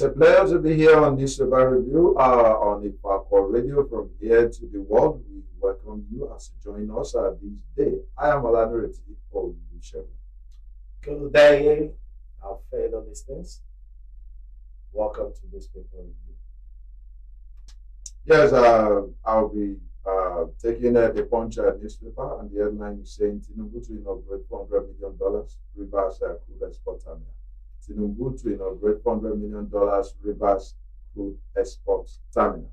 a pleasure to be here on this Newspaper Review on Ifako Radio from here to the world. We welcome you as you join us this day. I am Olanireti Olusegun. Good day, our fellow listeners. Welcome to this paper review. Yes, I'll be taking the Punch newspaper, and the headline is saying Tinubu to inaugurate $400 million Rivers crude export terminal. Tinubu to inaugurate $400 million Rivers crude export terminal.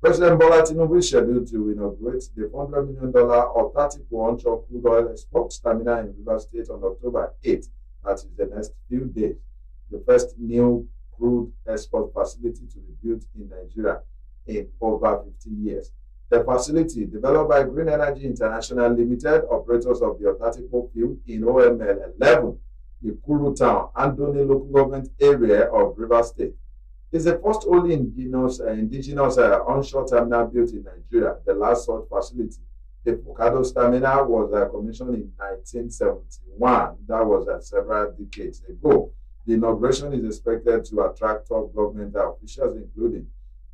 President Bola Tinubu is scheduled to inaugurate the $400 million Otatipo onshore crude oil export terminal in Rivers State on October 8th. That is the next few days. The first new crude export facility to be built in Nigeria in over 50 years. The facility, developed by Green Energy International Limited, operators of the Otatipo field in OML 11, Ikuru Town, Andoni local government area of Rivers State, is the first only indigenous onshore terminal built in Nigeria. The last such facility, the Focados terminal, was commissioned in 1971. That was several decades ago. The inauguration is expected to attract top government officials, including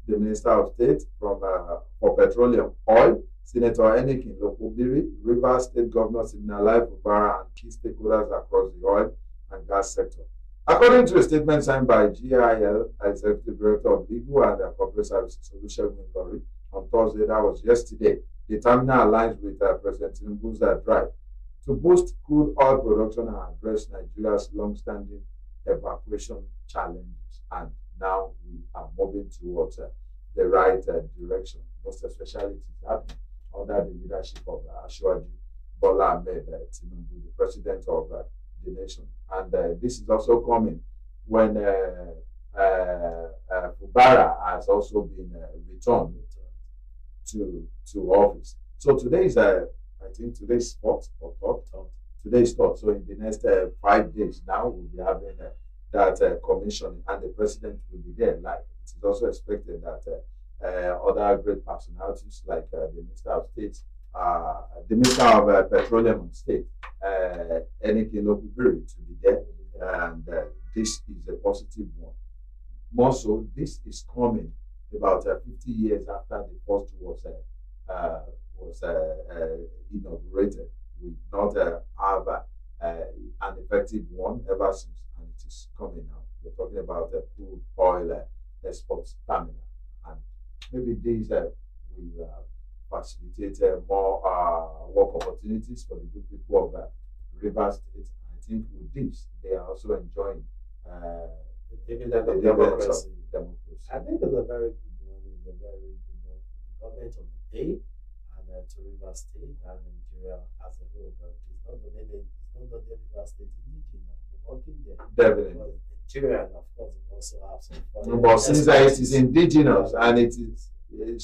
the Minister of State for Petroleum, Oil, Senator Enikin Lokobiri, Rivers State Governor Siminalayi Fubara, and key stakeholders across the oil and gas sector. According to a statement signed by GIL, Executive Director of Legal and Corporate Services, Olusegun on Thursday, that was yesterday, the terminal aligns with President Tinubu's drive to boost crude oil production and address Nigeria's long-standing evacuation challenges. And now we are moving towards the right direction, most especially it is happening under the leadership of Asiwaju Bola Ahmed Tinubu, the president of the nation. And this is also coming when Fubara has also been returned to office. So today is, I think today's fourth or third. Today's third. So in the next 5 days now, we'll be having that commission, and the president will be there live. It is also expected that other great personalities like the Minister of State, the Minister of Petroleum and State, Enikin Lokobiri, to be there, and this is a positive one. More so, this is coming about 50 years after the first was inaugurated. We not have an effective one ever since, and it is coming now. We're talking about a crude oil export terminal, and maybe these will facilitate more work opportunities for the good people of Rivers State. I think with this, they are also enjoying The dividend of democracy. I think it's a very good one. It's a very good one for the government of the day and to Rivers State and Nigeria as a whole. But it's not the Rivers State indigenous. We're working there. Definitely. Nigeria, of course, we also have some. But since it is indigenous and it is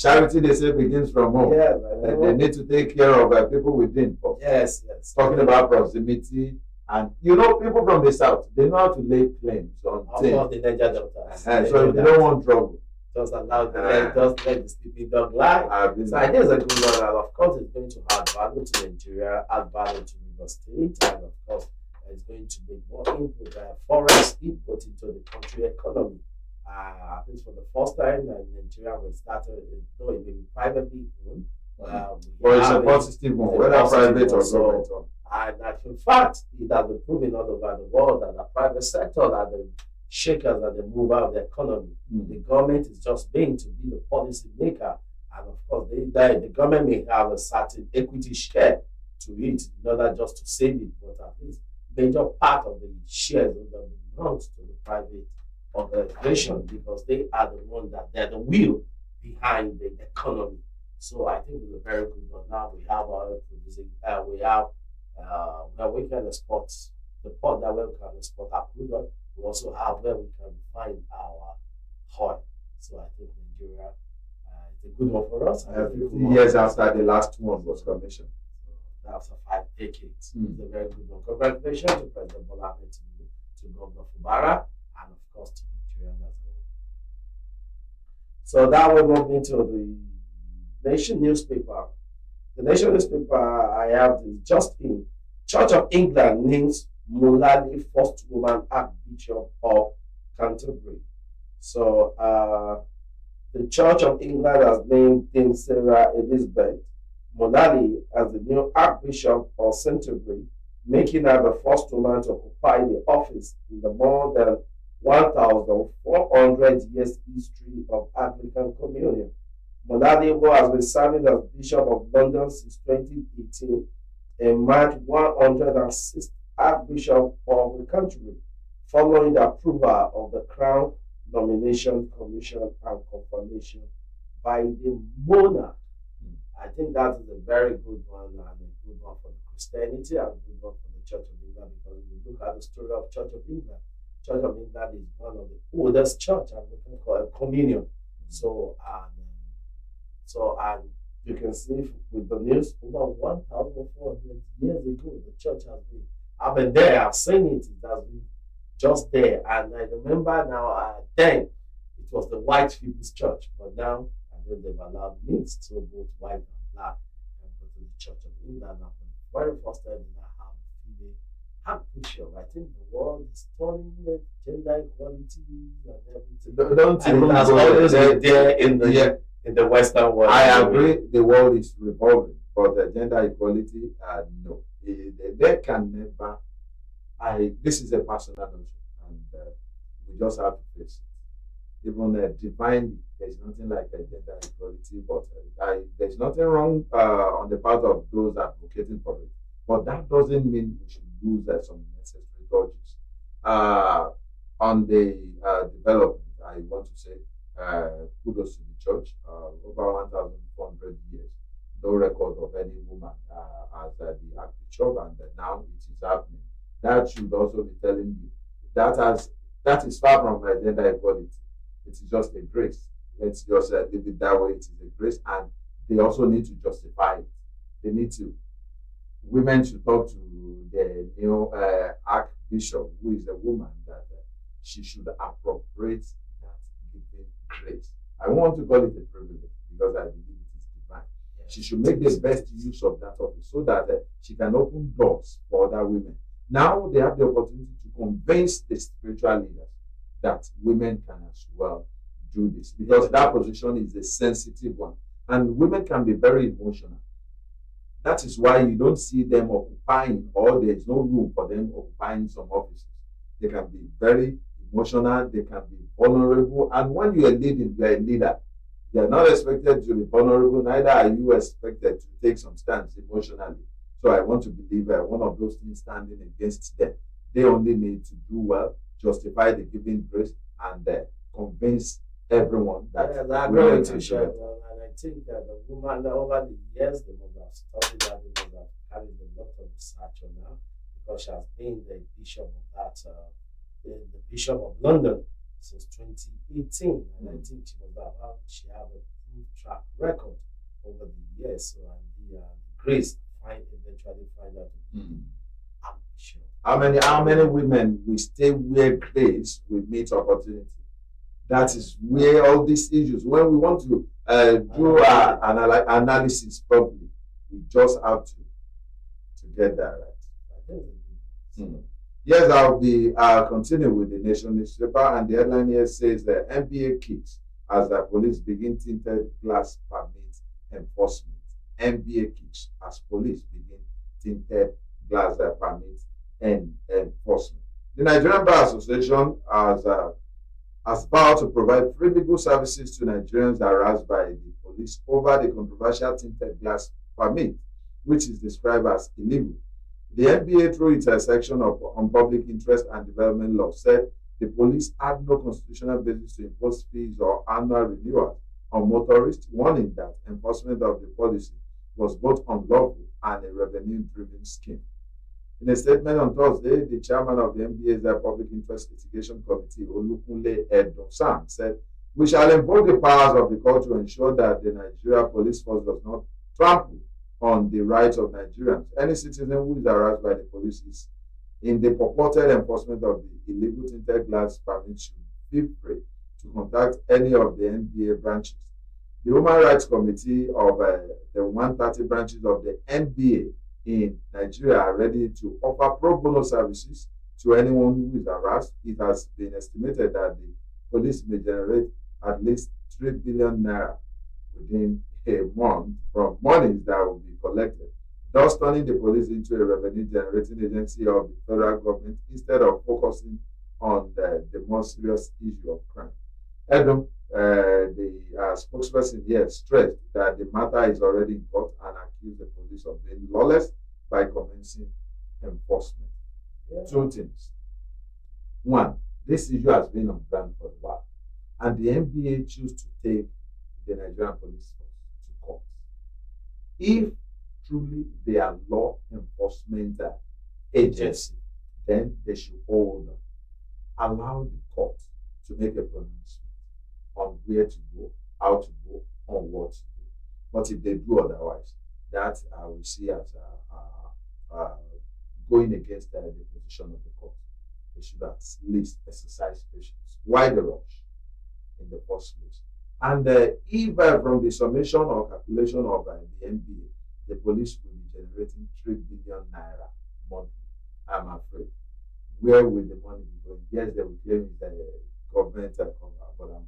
charity, they say, begins from home. Yeah, they need to take care of people within. Yes. Talking about proximity, and people from the south, they know how to lay claims on things. Of the Niger Delta. So if they don't want trouble, just allow just let the sleeping dog lie. So I think it's a good one, and of course, it's going to add value to Nigeria, add value to Rivers State, and of course, it's going to make more input, foreign input into the country economy. At least for the first time in Nigeria, we started, though it may be privately owned. Well, it's a positive one, whether private or government. And in fact, it has been proven all over the world that the private sector are the shakers and the mover of the economy. The government is just being to be the policy maker. And of course, the government may have a certain equity share to it in order just to save it, but at least major part of the shares will belong to the private organization because they are the one that they're the wheel behind the economy. So I think it's a very good one. Now we have our producing, we have where we can export the port that we can export our crude oil. We also have where we can find our oil. So I think Nigeria is a good one for us. 50 years after the last one was commissioned. So after 5 decades. It's a very good one. Congratulations to President Bola Ahmed Tinubu, to Governor Fubara, and of course to Nigeria as a whole. So now we're moving to the Nation newspaper. The Nation newspaper I have is just in. Church of England names Mulali first woman Archbishop of Canterbury. So the Church of England has named Dame Sarah Elizabeth Monali as the new Archbishop of Canterbury, making her the first woman to occupy the office in the more than 1,400 years history of Anglican Communion. Monali, who has been serving as Bishop of London since 2018, emerged 106th Archbishop of the country, following the approval of the Crown Nomination Commission and confirmation by the monarch. I think that is a very good one and a good one for the Christianity and a good one for the Church of England, because if you look at the story of Church of England, Church of England is one of the oldest church and we can call it communion. And you can see with the news over 1,400 years ago the church has been. I've been there, I've seen it, it has been just there. And I remember now, then it was the white people's church, but now I think they've allowed mixed, so both white and black can go to the Church of England. And for the very first time, they now have a female archbishop. I think the world is turning gender equality and everything. Don't and it has always been there in the Western world. I agree, the world is revolving, but the gender equality, no. They can never. This is a personal notion, and we just have to face it. Even divinely, there's nothing like a gender equality, but there's nothing wrong on the part of those advocating for it. But that doesn't mean we should lose some necessary touches. On the development, I want to say kudos to the church. Over 1,400 years, no record of any woman as the archbishop, and now it is happening. That should also be telling you that is far from gender equality. It is just a grace. Let's just leave it that way. It is a grace, and they also need to justify it. They need to. Women should talk to the new archbishop, who is a woman, that she should appropriate that given grace. I want to call it a privilege because I believe it is divine. She should make the best use of that office so that she can open doors for other women. Now they have the opportunity to convince the spiritual leaders that women can as well do this, because that position is a sensitive one, and women can be very emotional. That is why you don't see them occupying, or there is no room for them occupying some offices. They can be very emotional, they can be vulnerable, and when you are leading, you are a leader. You are not expected to be vulnerable, neither are you expected to take some stance emotionally. So I want to believe one of those things standing against them. They only need to do well, justify the giving grace, and convince everyone that. Yes, I agree with you, Chef. And I think that the woman over the years, they must have studied that, they must have carried a lot of research on her, because she has been the bishop of that, the Bishop of London since 2018. And I think she have a good track record over the years. So, and the grace eventually find out to be ambition. How many women will stay where grace will meet opportunity? That is where all these issues, when we want to do our analysis properly, we just have to get that right. Yes, I'll be continuing with the Nation newspaper, and the headline here says the NBA kicks as the police begin tinted glass permit enforcement. NBA kicks as police begin tinted glass permit and enforcement. The Nigerian Bar Association has vowed to provide free legal services to Nigerians harassed by the police over the controversial tinted glass permit, which is described as illegal. The NBA, through its section on public interest and development law, said the police had no constitutional basis to impose fees or annual renewals on motorists, warning that enforcement of the policy was both unlawful and a revenue-driven scheme. In a statement on Thursday, the chairman of the NBA's Public Interest Litigation Committee, Olukunle Edosan, said, "We shall invoke the powers of the court to ensure that the Nigeria police force does not trample on the rights of Nigerians. Any citizen who is harassed by the police is in the purported enforcement of the illegal tinted glass permit should feel free to contact any of the NBA branches. The Human Rights Committee of the 130 branches of the NBA in Nigeria are ready to offer pro bono services to anyone who is harassed. It has been estimated that the police may generate at least 3 billion naira within a month from monies that will be collected, thus turning the police into a revenue generating agency of the federal government instead of focusing on the more serious issue of crime. Edom, the spokesperson here stressed that the matter is already in court and accused the police of being lawless by commencing enforcement. Yeah. Two things. One, this issue has been on ground for a while, and the NBA choose to take the Nigerian police force to court. If truly they are law enforcement agency, then they should hold them. Allow the court to make a pronouncement on where to go, how to go, on what to do. But if they do otherwise, that we see as going against the position of the court. They should at least exercise patience. Why the rush in the first place? And if from the summation or calculation of the NBA, the police will be generating 3 billion naira monthly, I'm afraid. Where will the money be going? Yes, they will claim it's the government cover,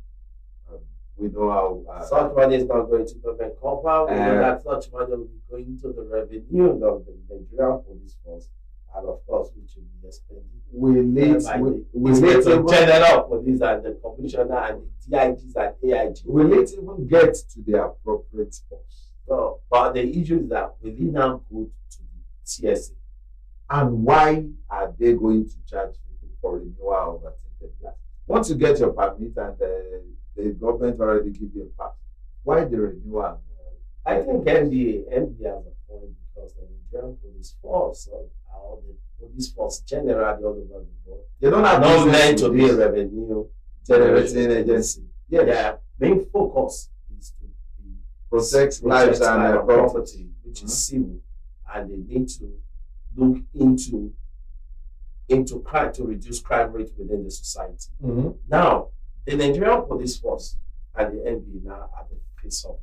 but we know how such money is not going to government cover. We know that such money will be going to the revenue of the Nigerian police force, and of course, which will be expended. We need the general police and the commissioner and the DIGs and AIGs. Will it even get to the appropriate force? So, but the issue is that will it now go to the TSA? And why are they going to charge people for renewal of a tinted glass? Once you get your permit and the government already give you a pass, why the renewal? I think NBA has a point because the Nigerian police force or the police force generally all over the world, they don't have not meant to be a revenue generating agency. Yes. Their main focus is to protect lives and property, which is civil, and they need to look into crime to reduce crime rate within the society. Now, the Nigerian police force and the NBA now are the face off.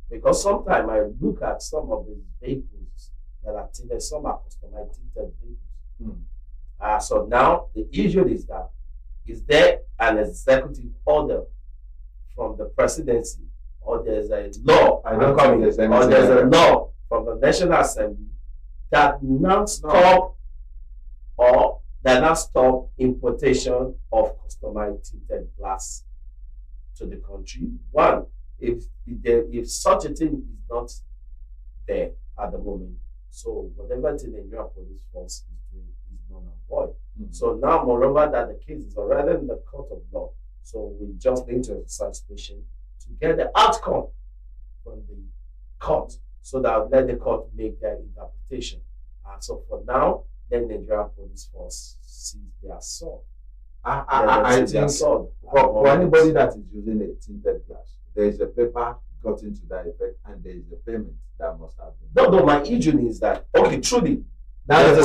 Because sometimes I look at some of the vehicles that are tinted, some are customized tinted vehicles. So now the issue is that is there an executive order from the presidency, or there's a law, or there's a law from the National Assembly that now stop importation of customized tinted glass to the country. One, if such a thing is not there at the moment, so whatever the Nigerian police force is doing is null and void. So now, moreover, that the case is already in the court of law, so we just need to exercise patience to get the outcome from the court, so that let the court make their interpretation. So for now, then the Nigerian police force sees their sword. I think for anybody that is using a tinted glass, there is a paper got into that effect, and there is a payment that must have been. No, my issue is that truly. There's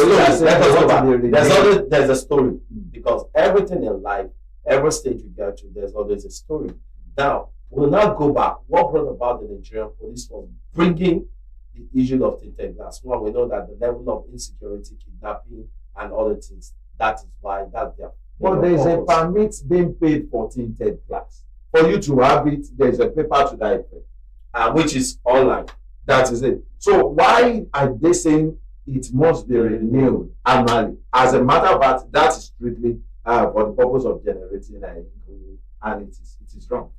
a story because everything in life, every stage you get to, there's always a story. Now we'll not go back. What brought about the Nigerian police force bringing the issue of tinted glass? One, we know that the level of insecurity, kidnapping, and other things. That is why that's their. But there is a permit being paid for tinted glass. For you to have it, there is a paper to that effect, which is online. That is it. So why are they saying it must be renewed annually? As a matter of fact, that is strictly for the purpose of generating income, and it is wrong.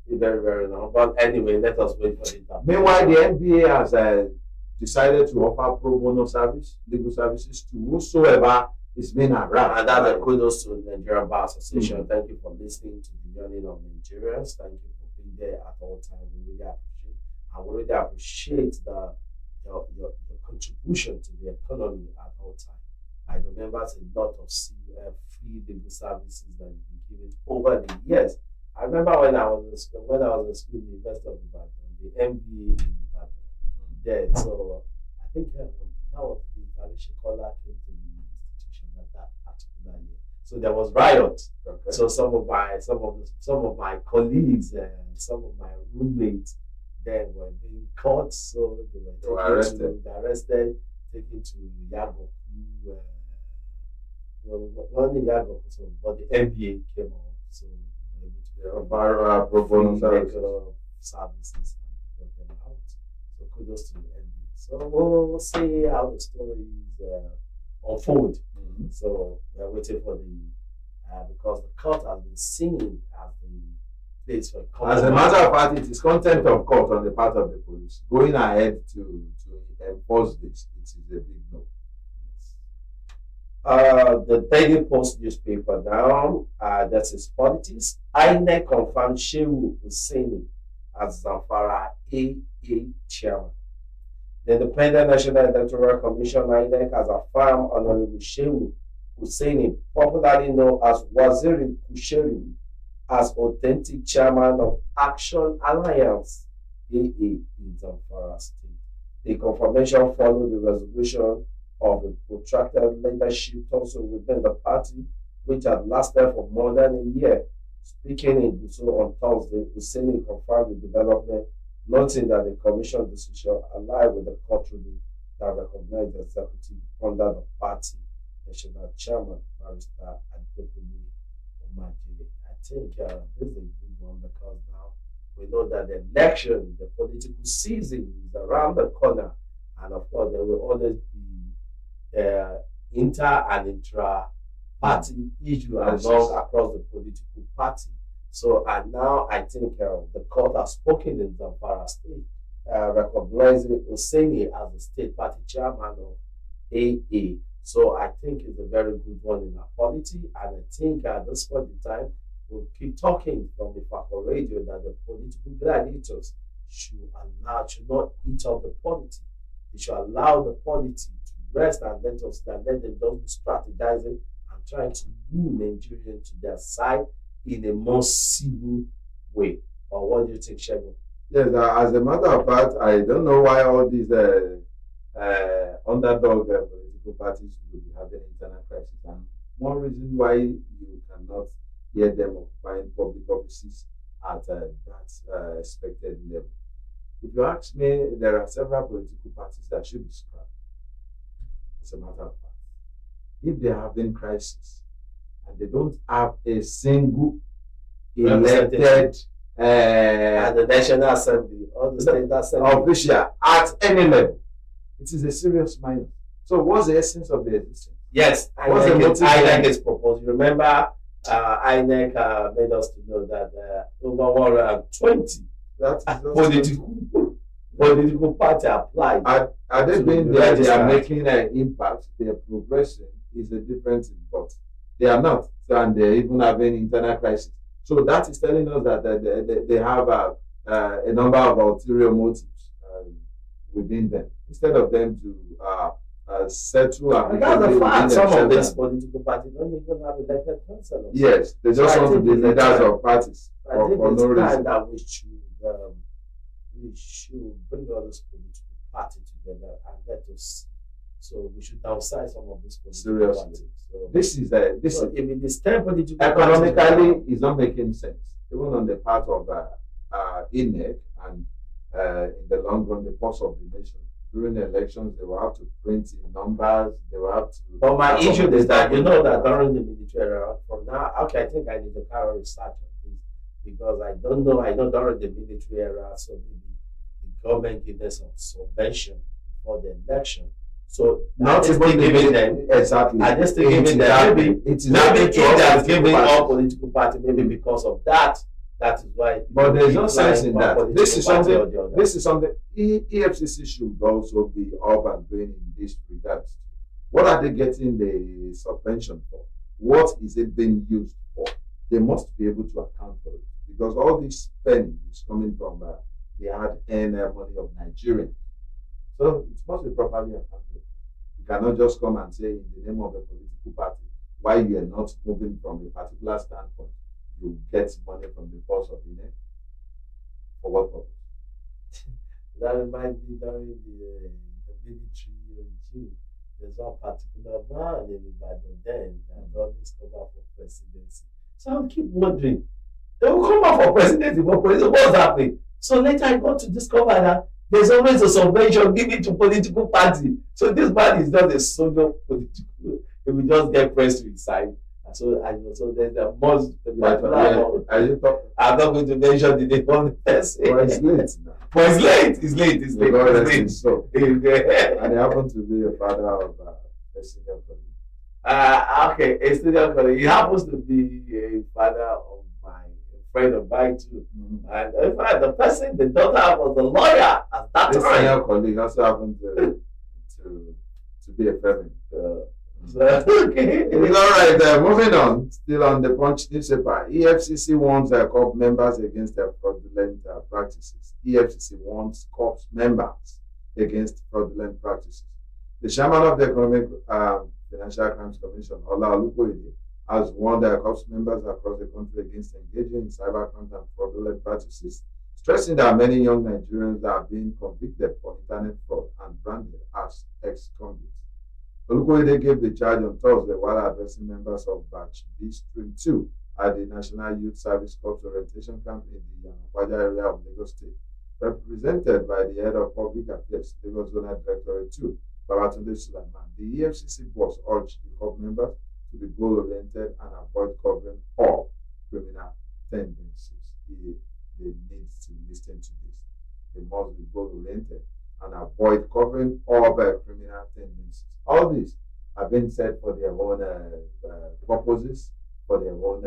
Very, very wrong. But anyway, let us wait for it. Meanwhile, the NBA has decided to offer pro bono legal services to whosoever is being harassed. And that's a kudos to the Nigerian Bar Association. Thank you for listening to the yearning of Nigerians. Thank you for being there at all times. We really appreciate. And we really appreciate your contribution to the economy at all times. I remember a lot of free legal services that you've been given over the years. I remember when I was in school in the University of Ibadan, the MBA in Ibadan. There, so I think that was the Shikola came to the institution at that particular year. So there was riot. Okay. So some of my colleagues and some of my roommates then were being caught. So they were arrested, taken to Yago. Not the Yago, but the MBA came out. So they were able pro bono services. services and got them out. So kudos to the NBA. So we'll see how the stories unfold. So we're waiting for the because the court has been seen as the place for As a matter of fact, it is contempt of court on the part of the police. Going ahead to enforce this, it is a big no. The Daily Post newspaper now, that is politics. INEC confirmed Shehu Hussaini as Zamfara AA chairman. The Independent National Electoral Commission INEC has affirmed Honorable Shehu Hussaini, popularly known as Waziri Kusheri, as authentic chairman of Action Alliance AA in Zamfara State. The confirmation followed the resolution of a protracted leadership tussle within the party, which had lasted for more than a year. Speaking in Gusau on Thursday, Hussaini confirmed the development, noting that the commission decision aligned with the court ruling that recognized the executive under the party national chairman, Barrister Adekunle Omaje. I think this is a good one because now we know that the election, the political season is around the corner, and of course there will always be inter and intra party issue along across the political party. So, and now I think the court has spoken in Zamfara State, recognizing Hussaini as the state party chairman of AA. So, I think it's a very good one in our polity, and I think at this point in time, we'll keep talking from the Ifako radio that the political gladiators should not eat up the polity. They should allow the polity to rest and let them just be strategizing and trying to move Nigerians to their side in a more civil way. Or what do you think, Shegun? Yes, as a matter of fact, I don't know why all these underdog political parties will be having internal crisis. And one reason why you cannot hear them occupying public offices at that expected level. If you ask me, there are several political parties that should be scrapped. As a matter of fact, if they are having crisis and they don't have a single elected at the National Assembly or the State Assembly official at any level, it is a serious minus. So, what's the essence of the existence? Yes, what's the motive? INEC is proposed. You remember, INEC made us to know that over 120 political party applied. Are they being there? They are making an impact. They are progressing. Is a different thing, but they are not, and they even having internal crisis. So that is telling us that they have a number of ulterior motives within them. Instead of them to settle and that's the fact. Some of these political parties don't even have elected councillors. Yes, they just want to be leaders of parties. I think it's time that we should bring all this political party together and let us. So we should downsize some of this political parties. So this is if it is 10 political economically, it's not making sense. Even on the part of INEC and in the long run, the pulse of the nation. During the elections, they will have to print in numbers. They will have to. But my issue is that you know that during the military era, from now, okay, I think I need to carry research on this because I don't know. I know during the military era, so maybe the government gave them some subvention before the election. So not even giving them exactly. I just think giving them maybe if they have given all political party maybe because of that. That is why. But there is no sense in that. This is something. This is something. EFCC should also be up and doing in this regard. What are they getting the subvention for? What is it being used for? They must be able to account for it because all this spending is coming from the hard-earned money of Nigerians. So it must be properly accounted. You cannot just come and say in the name of a political party why you are not moving from a particular standpoint. You get money from the force of the name. For what purpose? That reminds me during the military regime. There's one particular man in Ibadan then that always come out for presidency. So I keep wondering, they will come out for presidency, but what's happening? So later I got to discover that there's always a subvention given to political party. So this man is not a soldier political. He will just get pressed to his side and So there's a most Yeah, are you talking? I'm not going to mention the name of the person. Well, it's late now. But it's late. It's late. It's late. God It's rest late. his soul. Okay. And he happened to be a father of a senior colleague. Okay, a senior colleague. He happens to be a father of my friend of mine too. Mm-hmm. And in fact, the daughter was a lawyer at that This time. senior colleague also happened to be a feminist. Okay. It's all right. Moving on, still on the Punch newspaper, EFCC warns corps members against their fraudulent practices. EFCC warns corps members against fraudulent practices. The chairman of the Economic Financial Crimes Commission, Olaniyi, has warned corps members across the country against engaging in cybercrime and fraudulent practices, stressing that many young Nigerians are being convicted for internet fraud and branded as ex-convicts. Olusegun gave the charge on Thursday while addressing members of Batch B Stream 2 at the National Youth Service Corps Orientation Camp in the Yanakwaja area of Lagos State, represented by the head of Public Affairs, Lagos Zonal Directorate 2, Babatunde Sulaiman. The EFCC boss urged the corps members to be goal-oriented and avoid covering all criminal tendencies. They need to listen to this. They must be goal-oriented and avoid covering all criminal tendencies. All these have been said for their own purposes, for their own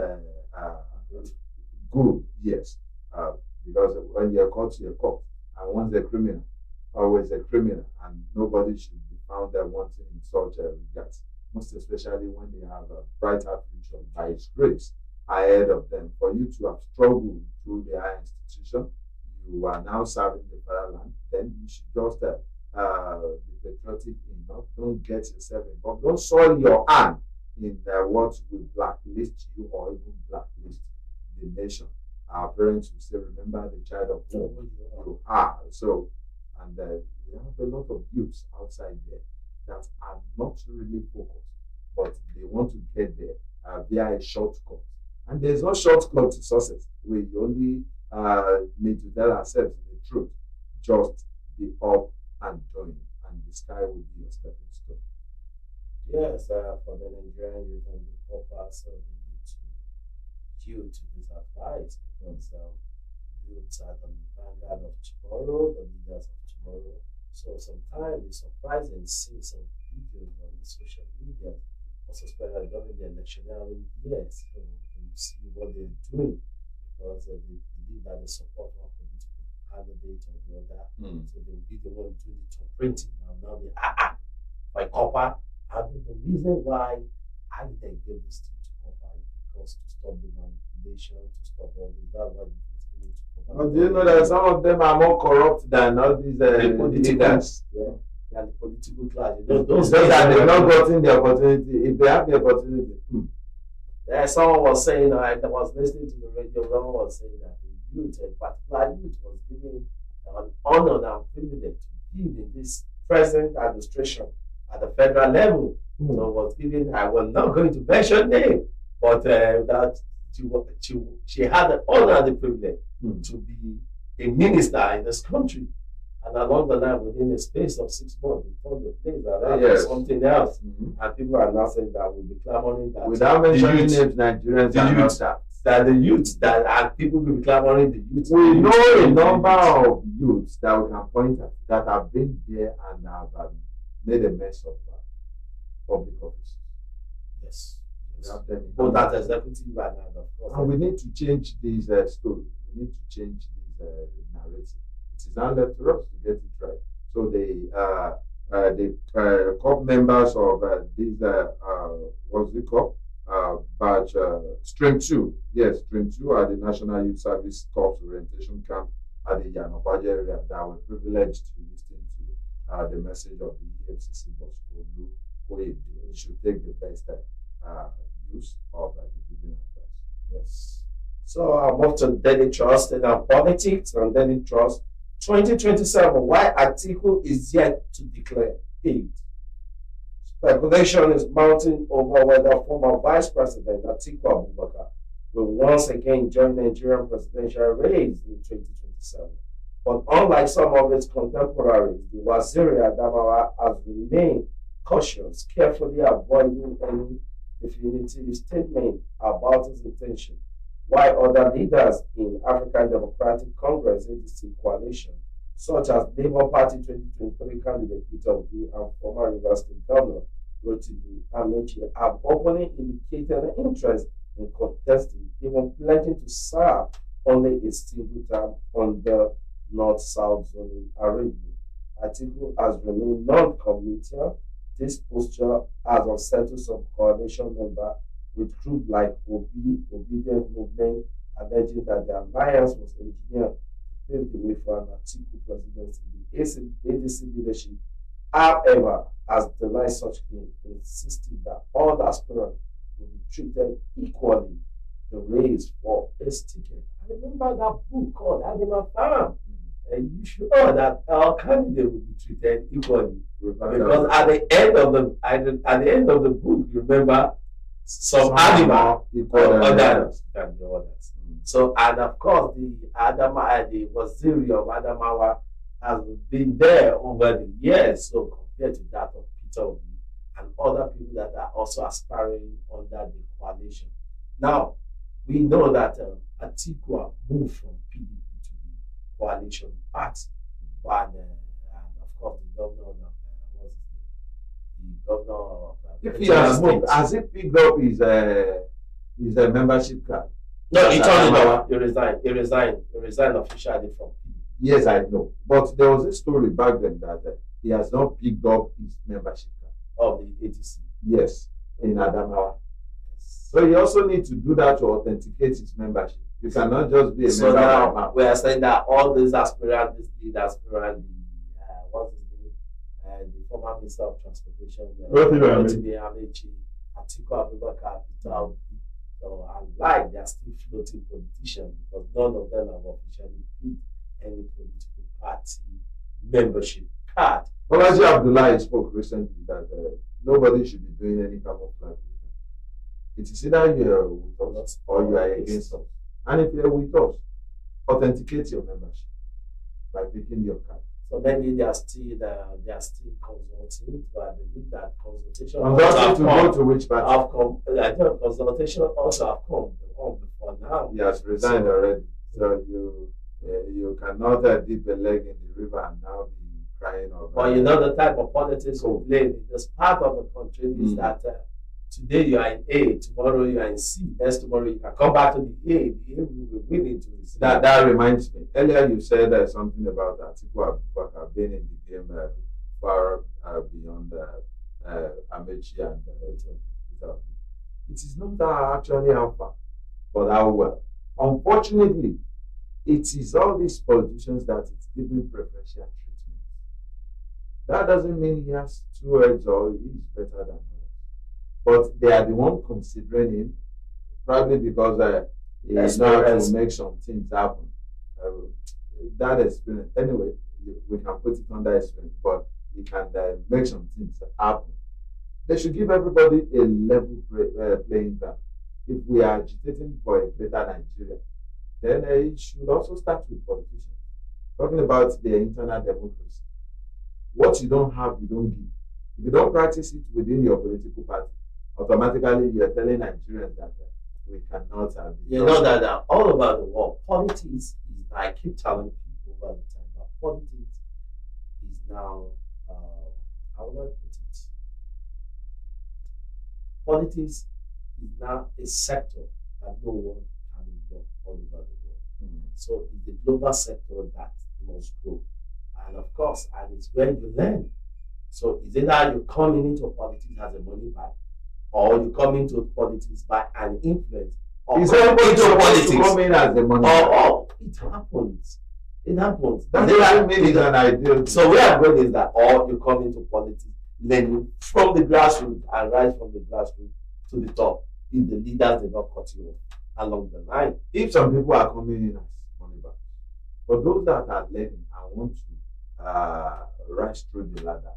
good, yes. Because when you're caught, you're caught. And once a criminal, always a criminal, and nobody should be found wanting in such regards, most especially when they have a brighter future by His grace ahead of them. For you to have struggled through the higher institution, you are now serving the fatherland, then you should just be patriotic enough. Don't get yourself involved. Don't soil your hand in what will blacklist you or even blacklist the nation. Our parents will say, remember the child of whom you are. So, and we have a lot of youths outside there that are not really focused, but they want to get there via a shortcut. And there's no shortcut to success. We only need to tell ourselves the truth. Just be up and doing, and the sky will be your stepping stone. Yes, for the Nigerian youth and the corpus, so they need to hew to this advice because youths are the vanguard of tomorrow, the leaders of tomorrow. So sometimes it's surprising seeing some videos on the social media, also especially during the electionary years, so you see what they're doing because they believe that they support one political candidate or the other. So they'll be the one doing the top printing. Now they by copper. And the reason why I gave this thing to copper is because to stop the manipulation, to stop all this. That's why it was given to copper. But do you know that some of them are more corrupt than all these leaders? Yeah. And the political class. Those that they've not gotten the opportunity. If they have the opportunity. Yeah, someone was saying, I was listening to the radio, someone was saying that the youth, a particular youth, was given an honor and privilege to be in this present administration at the federal level. So was given, I was not going to mention name, but that she had the honor and the privilege to be a minister in this country. And along the line, within a space of 6 months, they turned the place around something else. And people are now saying that we'll be clamoring that. Without mentioning names, Nigerians are not that the youth, that and people will be clamoring the youth. We know a number of youths that we can point at that have been there and have made a mess of public office. Yes. Both as executive and of course. And we need to change this story. We need to change this narrative. It is now left to us to get it right. So the corps members of these what's it called? Batch Stream 2. Yes, Stream 2 at the National Youth Service Corps Orientation Camp at the Yanakwaja area that were privileged to listen to the message of the EFCC boss. We should take the best use of the given advice. Yes. So I'll move to Daily Trust and our politics and Daily Trust 2027. Why Atiku is yet to declare aid. Speculation is mounting over whether former Vice President Atiku Abubakar will once again join Nigerian presidential race in 2027. But unlike some of his contemporaries, the Waziri Adamawa has remained cautious, carefully avoiding any definitive statement about its intention, while other leaders in African Democratic Congress ADC coalition, such as Labour Party 2023 candidate Peter Obi and former Rivers State Governor Rotimi Amechi, have openly indicated an interest in contesting, even pledging to serve only a single term under North-South zoning arrangement. Atiku has remained non-committal. This posture has unsettled some coalition members, with groups like Obedient Movement alleging that the alliance was engineered to pave the way for an Atiku presidency. The ADC leadership, however, has denied such claim, insisting that all aspirants will be treated equally. The race for a ticket. I remember that book called Animal Farm. And you sure that our candidate will be treated equally, because at the end of the book, you remember some animal other than the others. So, and of course, the Waziri of Adamawa has been there over the years. So compared to that of Peter Obi and other people that are also aspiring under the coalition. Now, we know that Atiku moved from PDP to the coalition party, and of course the governor of if he has moved, has it picked up his membership card? No, he turned it over. He resigned officially from PDP. Yes, I know, but there was a story back then that he has not picked up his membership card of the ATC. Yes, in Adamawa. So you also need to do that to authenticate his membership. You cannot just be a member. Now we are saying that all these aspirants, this lead aspirant, what's his name, the former Minister of Transportation, Rotimi Amechi, Atiku Abubakar, Peter Obi. So unlike they are still floating politicians, because none of them have officially picked any political party membership card. Bolaji Abdullahi spoke recently that nobody should be doing any camouflage. It is either you are with us or you are against us. And if you are with us, authenticate your membership by picking your card. So maybe they are still consulting, but I believe that consultation to go to which party? I think consultation also have come on before now. He has resigned already. So you cannot dip a leg in the river and now be crying over. But you know the type of politics we play in this part of the country is that today you are in A, tomorrow you are in C, next tomorrow you can come back to the A. The A will be willing to receive. That reminds me. Earlier you said something about Atiku Abubakar being in the game far beyond Amechi and Peter. It is not actually how far, but how well. Unfortunately, it is all these politicians that it's giving preferential treatment. That doesn't mean he has two heads or he is better than others. But they are the one considering him, probably because he is now to make some things happen. That experience, anyway, we can put it under experience, but he can make some things happen. They should give everybody a level playing ground. If we are agitating for a greater Nigeria, then it should also start with politicians. Talking about the internal democracy. What you don't have, you don't give. If you don't practice it within your political party, automatically you are telling Nigerians that we cannot have it. You know that all over the world, politics is, I keep telling people all the time, that politics is now, how would I put it? Politics is now a sector that no one can ignore all over the world. So it's the global sector that must grow. And of course, and it's where you learn. So it's either you come into politics as a money bag, or you come into politics by an influence. Or is everybody supposed to come in as a money bag? Or it happens. It happens. That doesn't mean it's an ideal. So where I'm going is that, or you come into politics learning from the grassroots and rise from the grassroots to the top if the leaders did not cut you off along the line. If some people are coming in as money back, but those that are learning and want to rise through the ladder,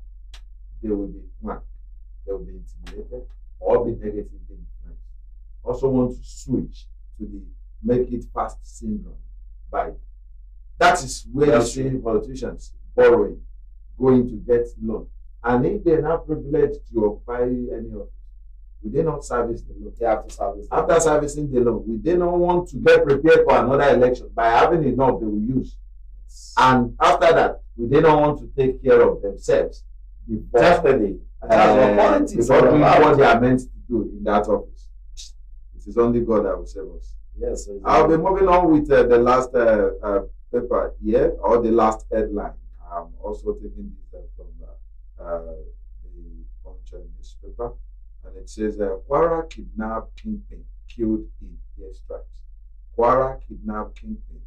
they will be intimidated or be negatively influenced. Also want to switch to the make it fast syndrome by that is where you see politicians borrowing, going to get loan. And if they're not privileged to occupy any office, we did not service the loan. They have to service. After servicing the loan, we did not want to get prepared for another election by having enough they will use. Yes. And after that, we did not want to take care of themselves before, Definitely. That's what politics before doing about. what they are meant to do in that office. It is only God that will save us. Yes. I'll be moving on with the last paper here, or the last headline. I'm also taking this from the Punch newspaper, and it says Kwara kidnapped kingpin killed in airstrikes. Kwara kidnapped kingpin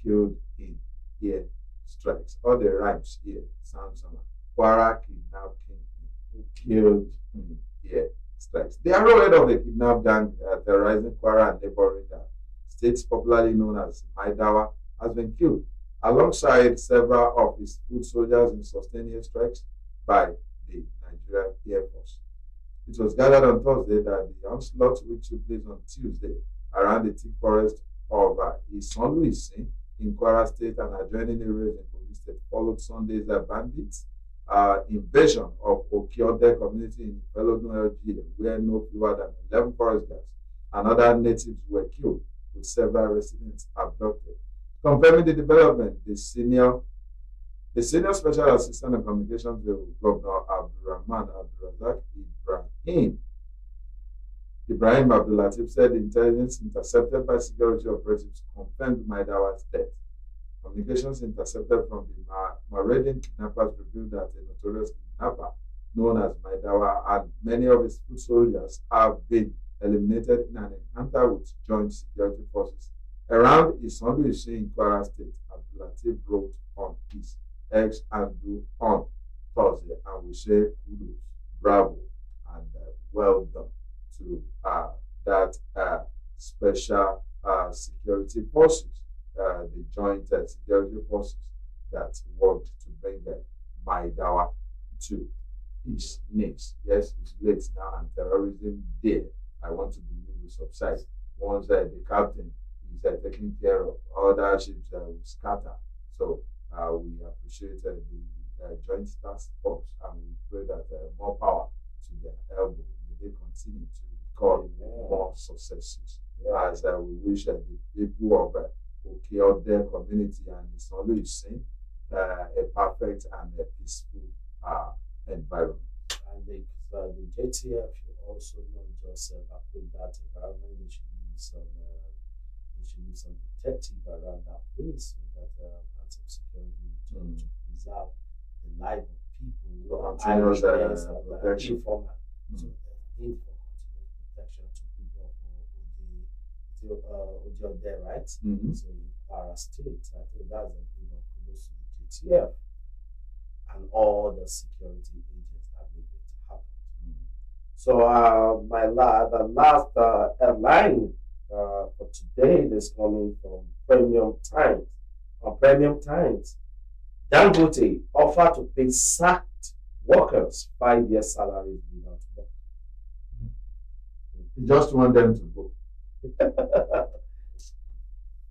killed in airstrikes. All the rhymes here sound similar. Kwara kidnapped kingpin killed in airstrikes. The arrowhead of the kidnapped gang terrorizing Kwara and neighboring states, popularly known as Maidawa, has been killed alongside several of his foot soldiers in sustained airstrikes by the Nigerian Air Force. It was gathered on Thursday that the onslaught, which took place on Tuesday around the thick forest of Isanlu in Kwara State and adjoining areas in Kogi State, followed Sunday's bandits invasion of Okiode community in Pelodun LGA, where no fewer than 11 forest guards and other natives were killed, with several residents abducted. Confirming the development, the senior special assistant on communications to Governor Abdurrahman Abdulrazak Ibrahim Abdulatif said the intelligence intercepted by security operatives confirmed Maidawa's death. Communications intercepted from the Marauding kidnappers revealed that a notorious kidnapper known as Maidawa and many of his foot soldiers have been eliminated in an encounter with joint security forces around Isanlu in Kwara State. Abdulatif wrote on his X handle on Thursday, and we say kudos, bravo, and well done to that special security forces, the joint security forces that worked to bring Maidawa to his knees. Yes, it's late now, and terrorism there, I want to believe, will subside once the captain is taken care of. Other ships will scatter. So we appreciate the joint task force, and we pray that more power to their elbow. May they continue to record more successes. As we wish the people of Okiode community and Isanlu a perfect and a peaceful environment. And the JTF should also not just evacuate that environment. They should leave some detective around that place so that and some security to preserve the life of people who are eyewitnesses and informants. So the need for continuous protection to people of Ode, right? So in Kwara State, I think that's a good one. Kudos to the JTF and all the security agents that make it happen. So the last headline for today is coming from Premium Times. On Premium Times, Dangote offer to pay sacked workers 5-year salaries without work. You just want them to go.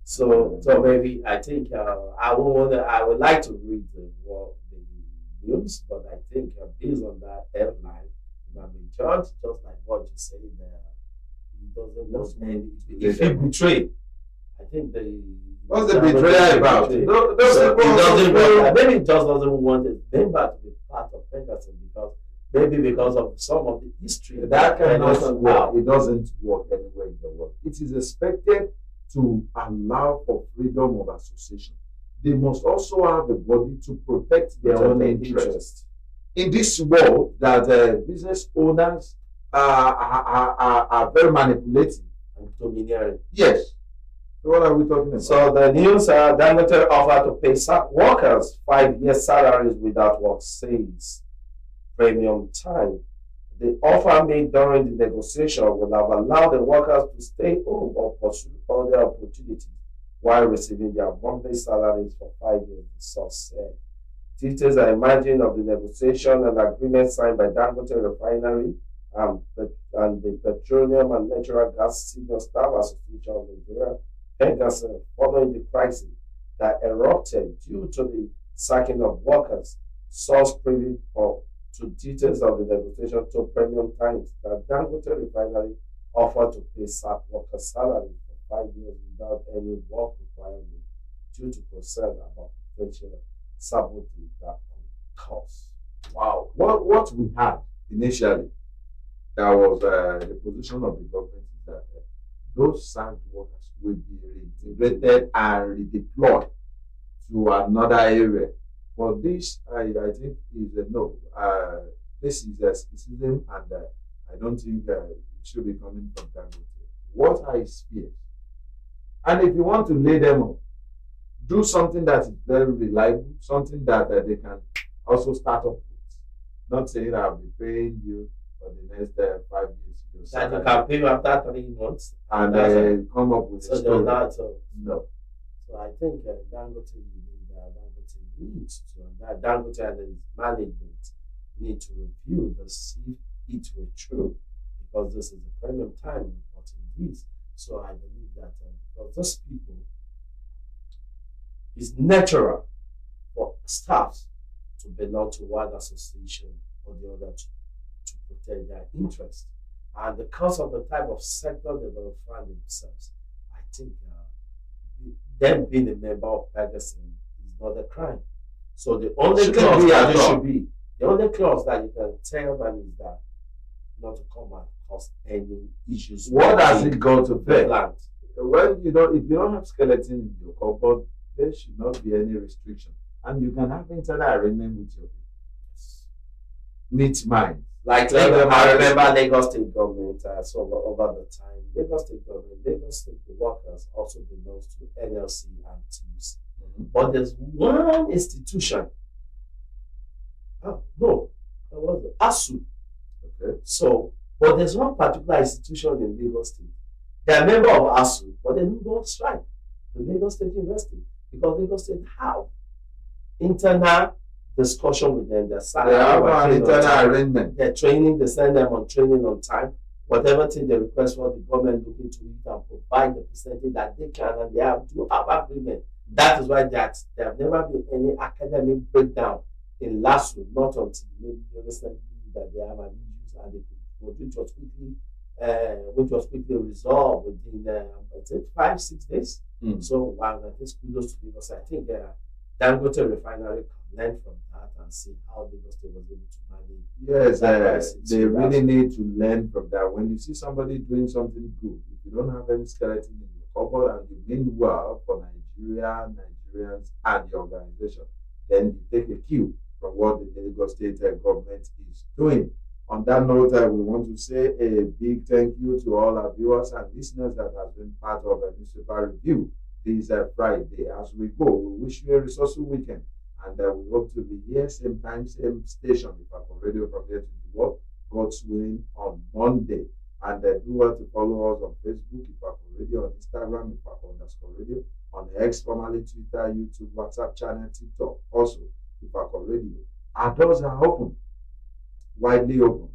So maybe I think I would like to read the news, but I think based on that headline, it might be judged just like what you say there. He doesn't want any. If he betrayed, I think what's the betrayal about? Maybe he just doesn't want his member to be part of Pegasus because of some of the history. That cannot work. It doesn't work anywhere in the world. It is expected to allow for freedom of association. They must also have the body to protect their own interests. In this world, that business owners are very manipulative and domineering. Yes. So what are we talking about? So the news Dangote offer to pay sacked workers 5-year salaries without work, says Premium Time. The offer made during the negotiation will have allowed the workers to stay home or pursue other opportunities while receiving their monthly salaries for 5 years, the source said. Details are emerging of the negotiation and agreement signed by Dangote Refinery and the Petroleum and Natural Gas Senior Staff Association of Nigeria, Pegasus, following the crisis that erupted due to the sacking of workers. Source privy to details of the negotiation to Premium Times that Dangote Refinery offered to pay SAP workers' salary for 5 years without any work requirement due to concern about potential sabotage that could cause. Wow. What we had initially, that was the position of the government is that those sacked workers will be reintegrated and redeployed to another area. But this, I think, is a no. This is a criticism, and I don't think it should be coming from Dangote. What I fear, and if you want to lay them up, do something that is very reliable, something that they can also start up with. Not saying I'll be paying you for the next 5 years. That you can pay you after 3 months and come up with so a story. No. So I think Dangote needs to, Dangote and his management need to review this if it were true, because this is the Premium Time reporting this. So I believe that because those people, it's natural for staff to belong to one association or the other to protect their interests. And because of the type of sector they will find themselves, I think them being a member of Pegasus is not a crime. So the only clause that it should be, the only clause that you can tell them is that not to come and cause any issues. What has it got to pay? When if you don't have skeleton in your cupboard, there should not be any restriction. And you can have internal arrangement with your people. Meet mine. Like I remember Lagos State government, so over the time, Lagos State workers also belongs to NLC and TUC. But there's one institution. Oh, no, that was the ASU. Okay. So, but there's one particular institution in Lagos State. They are member of ASU, but they don't go on strike. The Lagos State University, because Lagos State have internal discussion with them. They have an internal arrangement. They're training, they send them on training on time. Whatever thing they request for, the government look into it and provide the percentage that they can, and they have to have agreement. That is why there have never been any academic breakdown in LASU, not until maybe recently that they have an issues and which was quickly resolved within 5-6 days. So wow, that is kudos to because I think Dangote Refinery can learn from that and see how Lagos State was able to manage. Yes, they really need to learn from that. When you see somebody doing something good, if you don't have any skeleton in your cupboard and you mean well for Nigeria, Nigerians, and the organization, then you take a cue from what the Lagos State government is doing. On that note, we want to say a big thank you to all our viewers and listeners that have been part of a newspaper review this Friday. As we go, we wish you a resourceful weekend, and we hope to be here same time, same station, Ifako Radio from here to the world, God's willing, on Monday. And do well to follow us on Facebook, Ifako Radio, on Instagram, Ifako_radio, on X, formerly Twitter, YouTube, WhatsApp channel, TikTok, also Ifako Radio. Our doors are open, widely open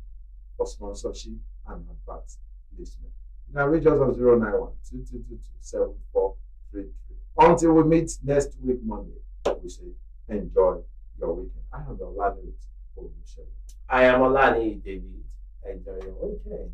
for sponsorship and advert placement. You can reach us on 091-2222-7433. Until we meet next week, Monday, we say enjoy your weekend. I am Olanireti Olusegun. I am Olaniyi David. Enjoy your weekend.